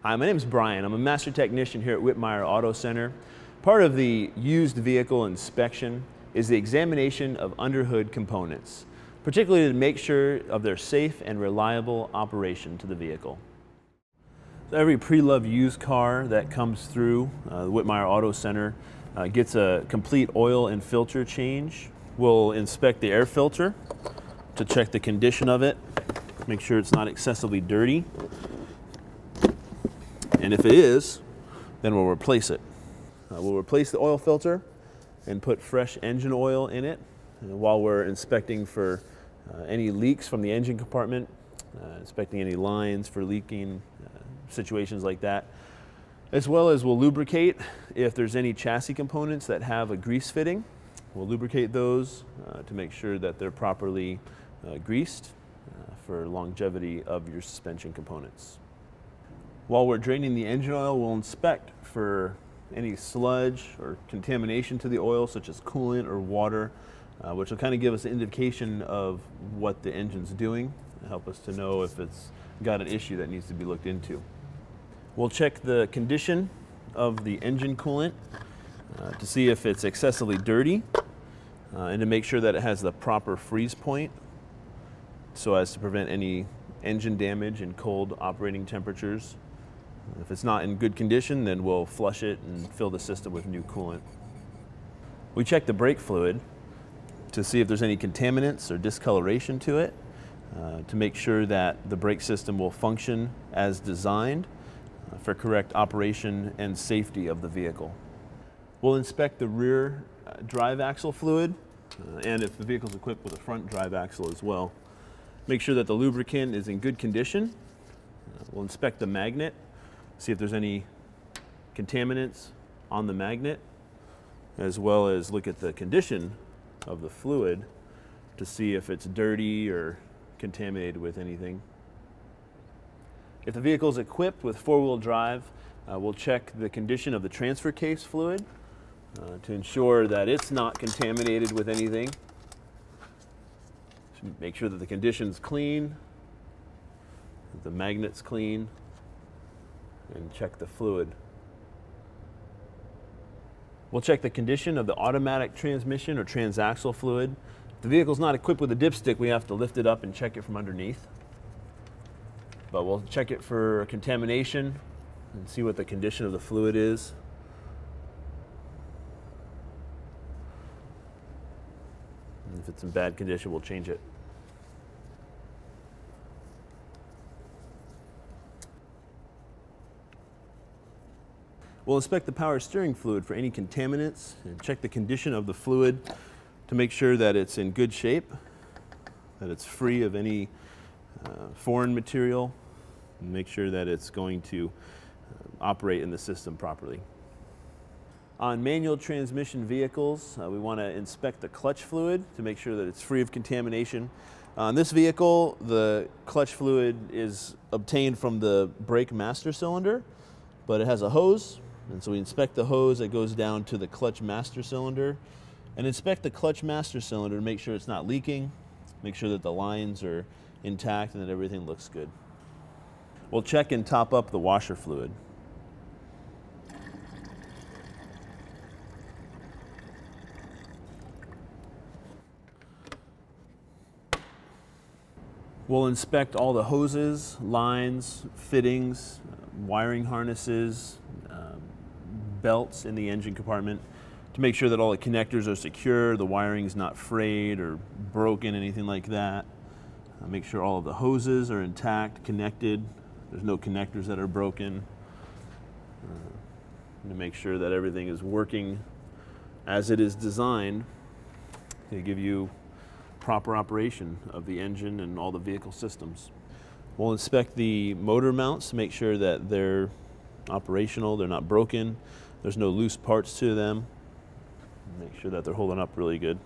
Hi, my name is Brian. I'm a master technician here at Wittmeier Auto Center. Part of the used vehicle inspection is the examination of underhood components, particularly to make sure of their safe and reliable operation to the vehicle. So every pre-loved used car that comes through the Wittmeier Auto Center gets a complete oil and filter change. We'll inspect the air filter to check the condition of it, make sure it's not excessively dirty. And if it is, then we'll replace it. We'll replace the oil filter and put fresh engine oil in it while we're inspecting for any leaks from the engine compartment, inspecting any lines for leaking, situations like that. As well as we'll lubricate if there's any chassis components that have a grease fitting. We'll lubricate those to make sure that they're properly greased for longevity of your suspension components. While we're draining the engine oil, we'll inspect for any sludge or contamination to the oil, such as coolant or water, which will kind of give us an indication of what the engine's doing and help us to know if it's got an issue that needs to be looked into. We'll check the condition of the engine coolant to see if it's excessively dirty and to make sure that it has the proper freeze point so as to prevent any engine damage in cold operating temperatures. If it's not in good condition, then we'll flush it and fill the system with new coolant. We check the brake fluid to see if there's any contaminants or discoloration to it, to make sure that the brake system will function as designed for correct operation and safety of the vehicle. We'll inspect the rear drive axle fluid, and if the vehicle is equipped with a front drive axle as well. Make sure that the lubricant is in good condition. We'll inspect the magnet, see if there's any contaminants on the magnet, as well as look at the condition of the fluid to see if it's dirty or contaminated with anything. If the vehicle is equipped with four-wheel drive, we'll check the condition of the transfer case fluid to ensure that it's not contaminated with anything. Make sure that the condition's clean, that the magnet's clean, and check the fluid. We'll check the condition of the automatic transmission or transaxle fluid. If the vehicle's not equipped with a dipstick, we have to lift it up and check it from underneath. But we'll check it for contamination and see what the condition of the fluid is. And if it's in bad condition, we'll change it. We'll inspect the power steering fluid for any contaminants and check the condition of the fluid to make sure that it's in good shape, that it's free of any foreign material, and make sure that it's going to operate in the system properly. On manual transmission vehicles, we want to inspect the clutch fluid to make sure that it's free of contamination. On this vehicle, the clutch fluid is obtained from the brake master cylinder, but it has a hose. And so we inspect the hose that goes down to the clutch master cylinder and inspect the clutch master cylinder to make sure it's not leaking, make sure that the lines are intact and that everything looks good. We'll check and top up the washer fluid. We'll inspect all the hoses, lines, fittings, wiring harnesses, belts in the engine compartment to make sure that all the connectors are secure, the wiring's not frayed or broken, anything like that. Make sure all of the hoses are intact, connected. There's no connectors that are broken. To make sure that everything is working as it is designed to give you proper operation of the engine and all the vehicle systems. We'll inspect the motor mounts to make sure that they're operational, they're not broken, there's no loose parts to them. Make sure that they're holding up really good.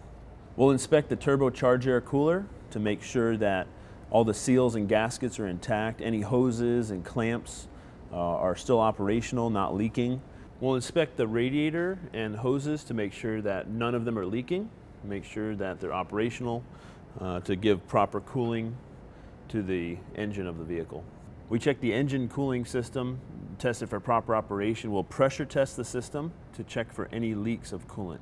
We'll inspect the turbocharged air cooler to make sure that all the seals and gaskets are intact, any hoses and clamps are still operational, not leaking. We'll inspect the radiator and hoses to make sure that none of them are leaking, make sure that they're operational to give proper cooling to the engine of the vehicle. We check the engine cooling system, test it for proper operation. We'll pressure test the system to check for any leaks of coolant.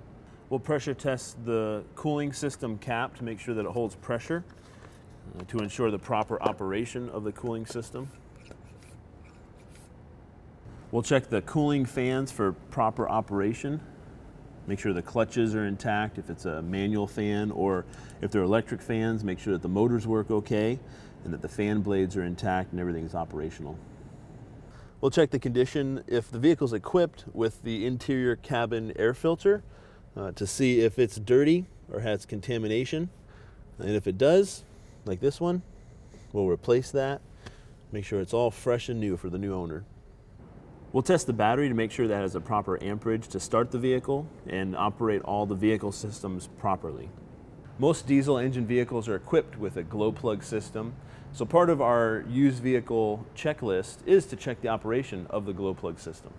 We'll pressure test the cooling system cap to make sure that it holds pressure to ensure the proper operation of the cooling system. We'll check the cooling fans for proper operation. Make sure the clutches are intact if it's a manual fan, or if they're electric fans, make sure that the motors work okay and that the fan blades are intact and everything's operational. We'll check the condition if the vehicle's equipped with the interior cabin air filter to see if it's dirty or has contamination. And if it does, like this one, we'll replace that. Make sure it's all fresh and new for the new owner. We'll test the battery to make sure that it has a proper amperage to start the vehicle and operate all the vehicle systems properly. Most diesel engine vehicles are equipped with a glow plug system, so part of our used vehicle checklist is to check the operation of the glow plug system.